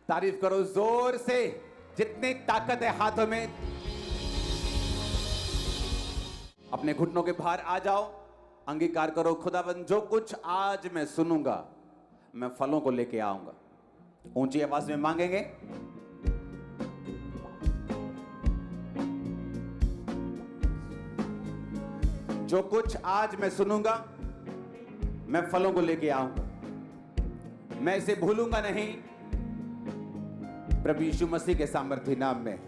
तारीफ करो जोर से, जितनी ताकत है हाथों में। अपने घुटनों के बाहर आ जाओ, अंगीकार करो, खुदावंद जो कुछ आज मैं सुनूंगा मैं फलों को लेके आऊंगा। ऊंची आवाज में मांगेंगे। जो कुछ आज मैं सुनूंगा मैं फलों को लेके आऊंगा, मैं इसे भूलूंगा नहीं। प्रभु यीशु मसीह के सामर्थ्य नाम में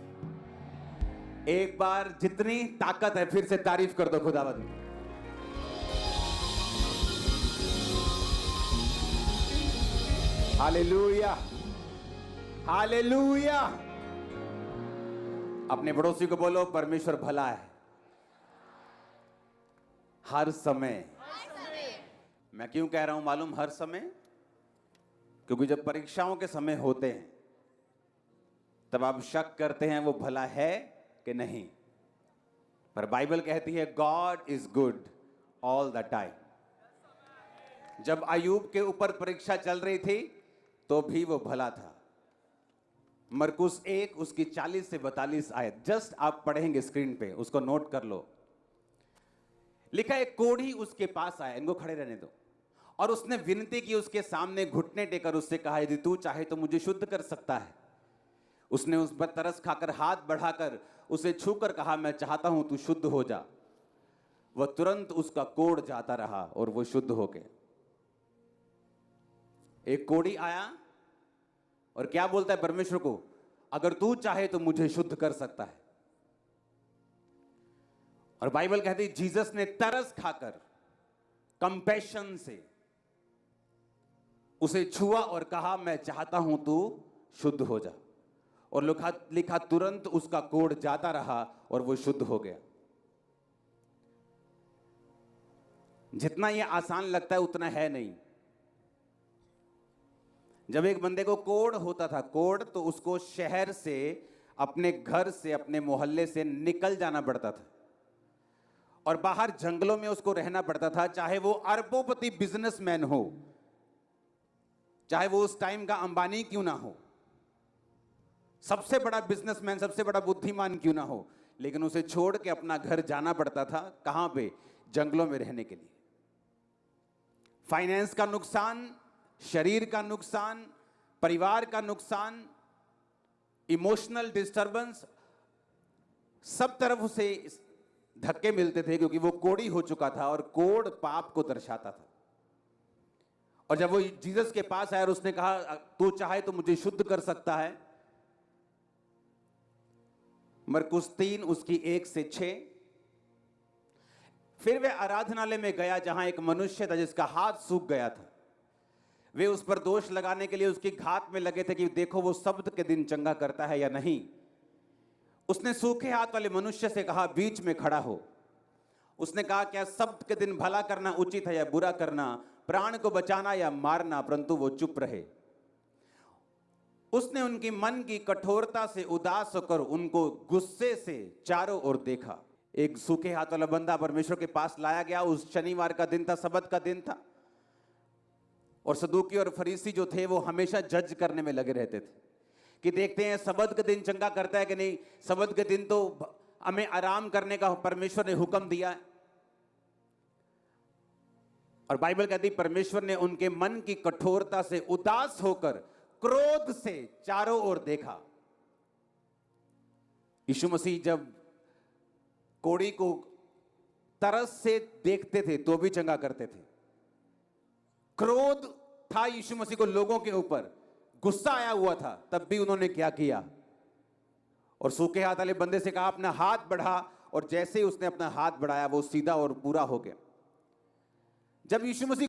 एक बार जितनी ताकत है फिर से तारीफ कर दो खुदावंद। Hallelujah, hallelujah. अपने पड़ोसी को बोलो, परमेश्वर भला है हर समय। मैं क्यों कह रहा हूं मालूम, हर समय? क्योंकि जब परीक्षाओं के समय होते हैं तब आप शक करते हैं वो भला है कि नहीं, पर बाइबल कहती है God is good all the time. जब अय्यूब के ऊपर परीक्षा चल रही थी तो भी वो भला था। मरकुस 1 उसकी 40 से 42 आयत जस्ट आप पढ़ेंगे स्क्रीन पे, उसको नोट कर लो। लिखा है, कोढ़ी उसके पास आया, इनको खड़े रहने दो, और उसने विनती की उसके सामने, घुटने टेकर उससे कहा, यदि तू चाहे तो मुझे शुद्ध कर सकता है। उसने उस पर तरस खाकर हाथ बढ़ाकर उसे छूकर कहा, मैं चाहता हूं तू शुद्ध हो जा। वह तुरंत उसका कोढ़ जाता रहा और वो शुद्ध हो गया। एक कोढ़ी आया और क्या बोलता है परमेश्वर को, अगर तू चाहे तो मुझे शुद्ध कर सकता है। और बाइबल कहती है जीसस ने तरस खाकर कंपैशन से उसे छुआ और कहा, मैं चाहता हूं तू शुद्ध हो जा। और लिखा तुरंत उसका कोढ़ जाता रहा और वो शुद्ध हो गया। जितना ये आसान लगता है उतना है नहीं। जब एक बंदे को कोढ़ होता था, कोढ़, तो उसको शहर से, अपने घर से, अपने मोहल्ले से निकल जाना पड़ता था और बाहर जंगलों में उसको रहना पड़ता था। चाहे वो अरबोपति बिजनेसमैन हो, चाहे वो उस टाइम का अंबानी क्यों ना हो, सबसे बड़ा बिजनेसमैन, सबसे बड़ा बुद्धिमान क्यों ना हो, लेकिन उसे छोड़ के अपना घर जाना पड़ता था। कहां पे? जंगलों में रहने के लिए। फाइनेंस का नुकसान, शरीर का नुकसान, परिवार का नुकसान, इमोशनल डिस्टर्बेंस, सब तरफ उसे धक्के मिलते थे क्योंकि वो कोढ़ी हो चुका था और कोढ़ पाप को दर्शाता था। और जब वो जीसस के पास आया और उसने कहा, तू चाहे तो मुझे शुद्ध कर सकता है। मरकुस 3 उसकी 1 से 6। फिर वे आराधनालय में गया जहां एक मनुष्य था जिसका हाथ सूख गया था। वे उस पर दोष लगाने के लिए उसकी घात में लगे थे कि देखो वो सब्त के दिन चंगा करता है या नहीं। उसने सूखे हाथ वाले मनुष्य से कहा, बीच में खड़ा हो। उसने कहा, क्या सब्त के दिन भला करना उचित है या बुरा करना, प्राण को बचाना या मारना? परंतु वो चुप रहे। उसने उनकी मन की कठोरता से उदास होकर उनको गुस्से से चारों ओर देखा। एक सूखे हाथ वाला बंदा परमेश्वर के पास लाया गया। उस शनिवार का दिन था, सब्त का दिन था, और सदूकी और फरीसी जो थे वो हमेशा जज करने में लगे रहते थे कि देखते हैं सब्त के दिन चंगा करता है कि नहीं, सब्त के दिन तो हमें आराम करने का परमेश्वर ने हुक्म दिया है। और बाइबल कहती परमेश्वर ने उनके मन की कठोरता से उदास होकर क्रोध से चारों ओर देखा। यीशु मसीह जब कोढ़ी को तरस से देखते थे तो भी चंगा करते थे। क्रोध था यीशु मसीह को लोगों के ऊपर, गुस्सा आया हुआ था, तब भी उन्होंने क्या किया? और सूखे हाथ वाले बंदे से कहा, अपना हाथ बढ़ा, और जैसे ही उसने अपना हाथ बढ़ाया वो सीधा और पूरा हो गया। जब यीशु मसीह